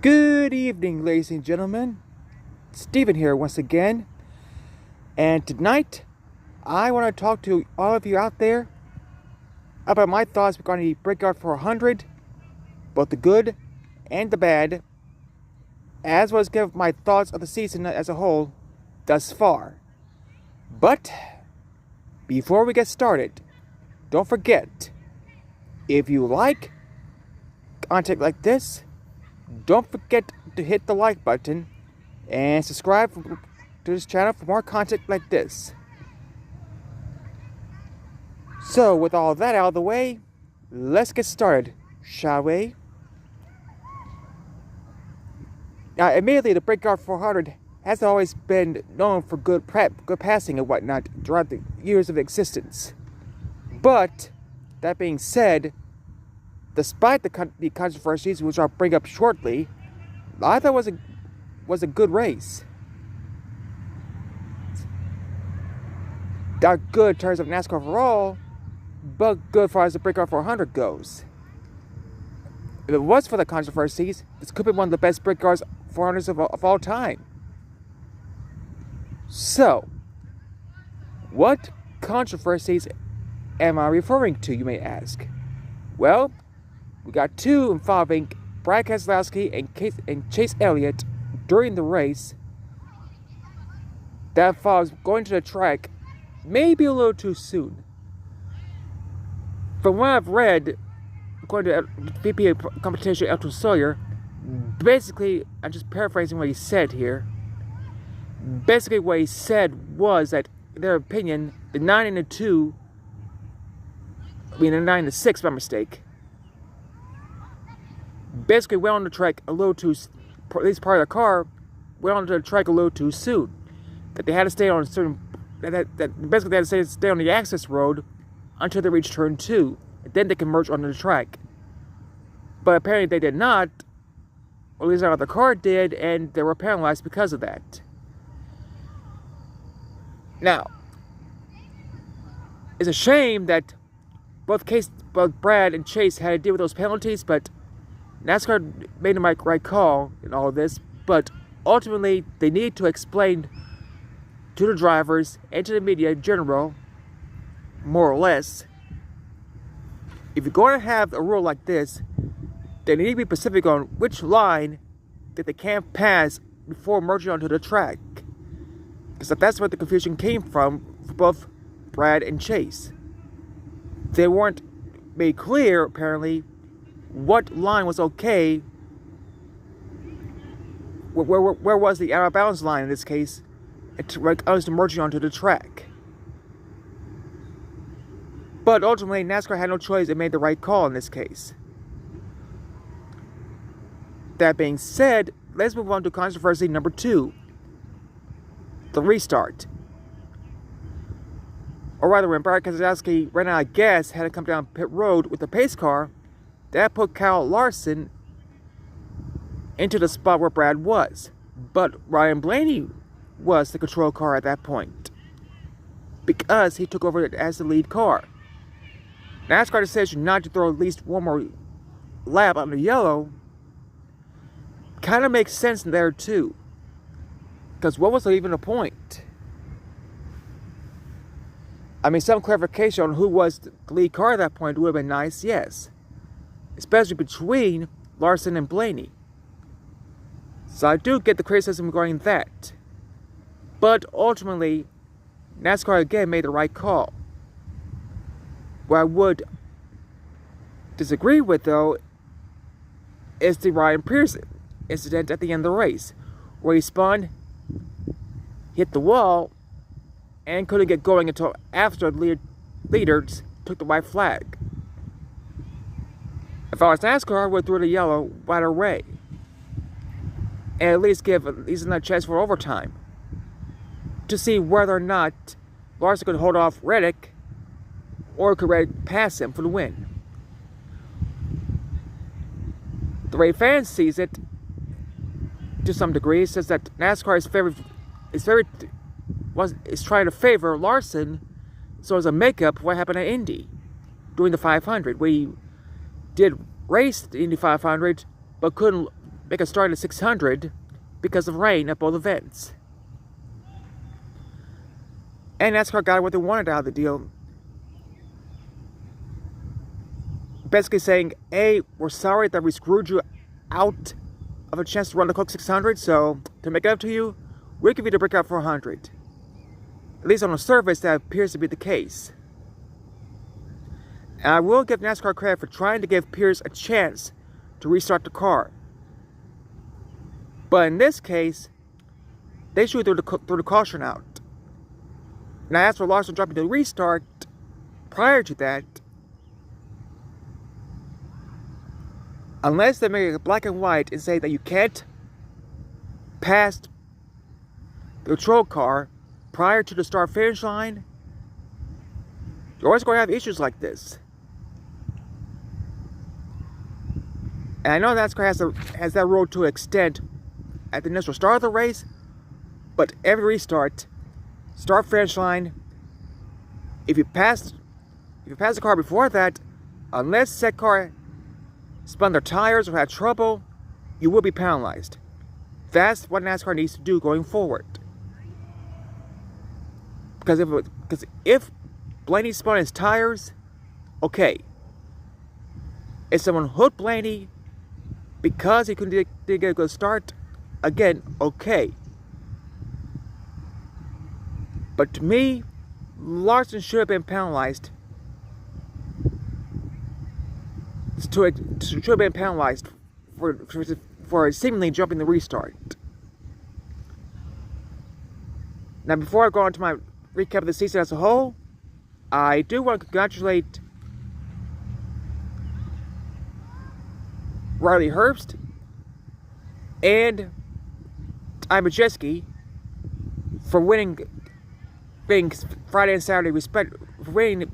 Good evening, ladies and gentlemen. Steven here once again. And tonight, I want to talk to all of you out there about my thoughts regarding the Brickyard 400, both the good and the bad, as well as give my thoughts of the season as a whole thus far. But, before we get started, don't forget, if you like content like this, don't forget to hit the like button and subscribe to this channel for more content like this. So, with all that out of the way, let's get started, shall we? Now, admittedly, the Brickyard 400 hasn't always been known for good prep, good passing and whatnot throughout the years of existence. But, that being said, despite the controversies, which I'll bring up shortly, I thought was a good race. Not good in terms of NASCAR overall, but good as far as the Brickyard 400 goes. If it was for the controversies, this could be one of the best Brickyard 400s of all time. So, what controversies am I referring to, you may ask? Well, we got two involving Brad Keselowski and Chase Elliott during the race that involves going to the track maybe a little too soon. From what I've read, according to VP of Competition Elton Sawyer, basically, I'm just paraphrasing what he said here. Basically, what he said was that, in their opinion, the 9 and the 2, the 9 and the 6, by mistake, basically went on the track a little too, at least part of the car, went on the track a little too soon. That they had to stay on a certain, that basically they had to stay on the access road until they reached turn 2, and then they can merge onto the track. But apparently they did not, or at least not the car did, and they were penalized because of that. Now, it's a shame that both Brad and Chase had to deal with those penalties, but NASCAR made the right call in all of this, but ultimately they need to explain to the drivers and to the media in general, more or less, if you're going to have a rule like this, they need to be specific on which line that they can't pass before merging onto the track. Because that's where the confusion came from for both Brad and Chase. They weren't made clear, apparently, what line was okay, where was the out of bounds line in this case, when it comes to merging onto the track. But ultimately, NASCAR had no choice and made the right call in this case. That being said, let's move on to controversy number 2, the restart. Or rather, when Brad Keselowski ran out of gas, had to come down pit road with the pace car, that put Kyle Larson into the spot where Brad was. But Ryan Blaney was the control car at that point, because he took over as the lead car. NASCAR decision not to throw at least one more lap on the yellow kind of makes sense there too. Because what was even the point? I mean, some clarification on who was the lead car at that point would have been nice, yes. Especially between Larson and Blaney. So I do get the criticism regarding that. But ultimately, NASCAR again made the right call. What I would disagree with, though, is the Ryan Pearson incident at the end of the race, where he spun, hit the wall, and couldn't get going until after the leaders took the white flag. If I was NASCAR, I would throw the yellow right away, and at least give another chance for overtime to see whether or not Larson could hold off Reddick or could pass him for the win. The way fans sees it, to some degree, says that NASCAR is trying to favor Larson, so as a makeup for what happened at Indy during the 500, where he did race the Indy 500, but couldn't make a start at 600 because of rain at both events. And NASCAR got what they wanted out of the deal. Basically saying, hey, we're sorry that we screwed you out of a chance to run the Coke 600, so to make it up to you, we'll give you the Brickyard 400. At least on the surface, that appears to be the case. And I will give NASCAR credit for trying to give Pierce a chance to restart the car. But in this case, they should throw the caution out. And I asked for Larson dropping the restart prior to that. Unless they make it black and white and say that you can't pass the control car prior to the start-finish line, you're always going to have issues like this. And I know NASCAR has that rule to extent at the initial start of the race, but every restart, start-finish line, if you pass the car before that, unless said car spun their tires or had trouble, you will be penalized. That's what NASCAR needs to do going forward. Because if Blaney spun his tires, okay. If someone hooked Blaney because he couldn't get a good start, again, okay. But to me, Larson should have been penalized. Should have been penalized for seemingly jumping the restart. Now, before I go on to my recap of the season as a whole, I do want to congratulate Riley Herbst and Ty Majeski for winning Friday and Saturday for winning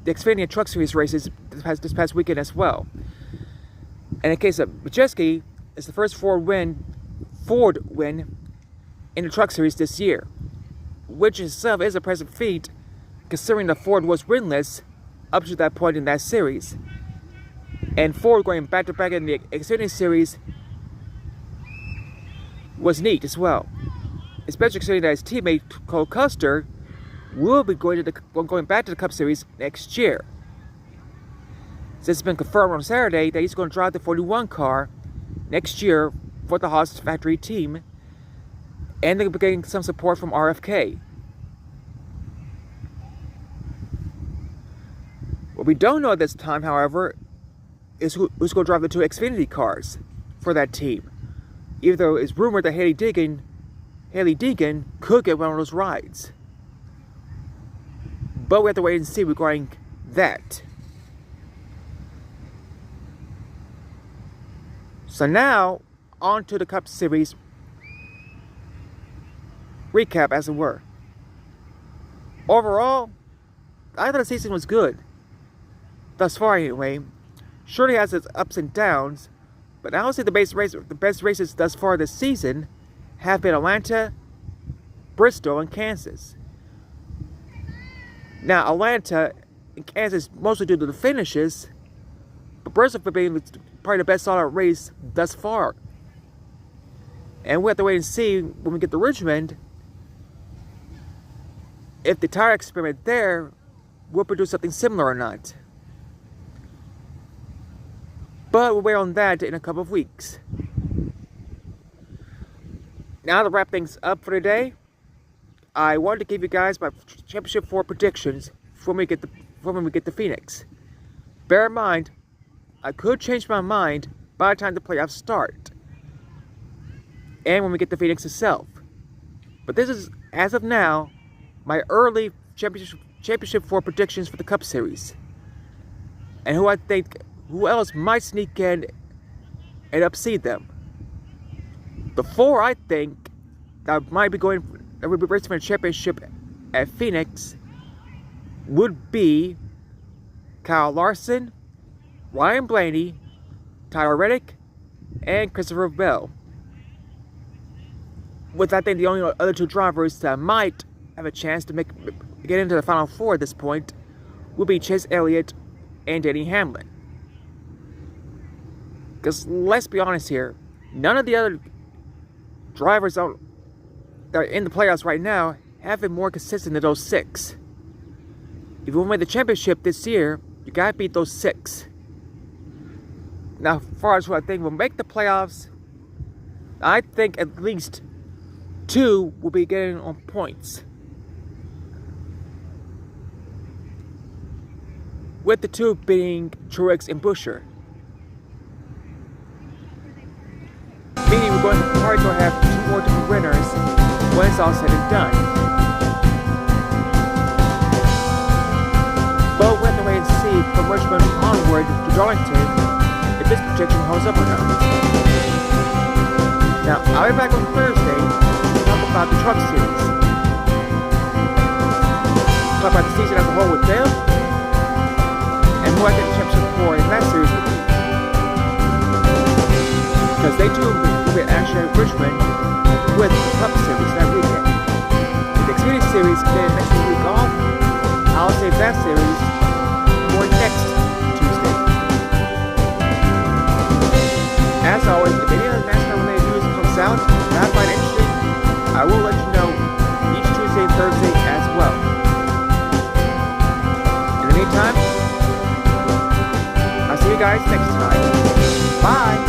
the Xfinity Truck Series races this past weekend as well. And in the case of Majeski, it's the first Ford win in the Truck Series this year, which itself is a impressive feat considering that Ford was winless up to that point in that series. And Ford going back-to-back in the Xfinity Series was neat as well. Especially considering that his teammate Cole Custer will be going back to the Cup Series next year. Since it's been confirmed on Saturday that he's going to drive the 41 car next year for the Haas factory team, and they'll be getting some support from RFK. What we don't know at this time, however, is who's going to drive the two Xfinity cars for that team. Even though it's rumored that Hailie Deegan could get one of those rides. But we have to wait and see regarding that. So now, on to the Cup Series recap, as it were. Overall, I thought the season was good. Thus far, anyway. Surely has its ups and downs, but I would say the best races thus far this season have been Atlanta, Bristol, and Kansas. Now, Atlanta and Kansas mostly due to the finishes, but Bristol for being probably the best solid race thus far. And we have to wait and see when we get to Richmond if the tire experiment there will produce something similar or not. But we'll wait on that in a couple of weeks. Now to wrap things up for today, I wanted to give you guys my Championship 4 predictions when we get to Phoenix. Bear in mind, I could change my mind by the time the playoffs start, and when we get to Phoenix itself. But this is, as of now, my early Championship 4 predictions for the Cup Series, and who else might sneak in and upseed them. The 4 I think that will be racing for the championship at Phoenix would be Kyle Larson, Ryan Blaney, Tyler Reddick, and Christopher Bell. With I think the only other 2 drivers that might have a chance to get into the Final 4 at this point would be Chase Elliott and Denny Hamlin. Because let's be honest here, None of the other drivers that are in the playoffs right now have been more consistent than those 6. If you want to win the championship this year, you gotta beat those 6. Now, as far as who I think will make the playoffs, I think at least 2 will be getting on points. With the 2 being Truex and Buescher. Meaning we're probably going to have 2 more different winners when it's all said and done. But we'll have to wait and see from Richmond onward to Darlington if this projection holds up or not. Now, I'll be back on Thursday to talk about the Truck Series. Talk about the season as a whole with them, and who I get the championship for in that series with me. Because they too will be actually at Richmond with the Cup Series that weekend. If the Xfinity Series get next week off, I'll save that series for next Tuesday. As always, if any other NASCAR related news comes out that I find interesting, I will let you know each Tuesday and Thursday as well. In the meantime, I'll see you guys next time. Bye!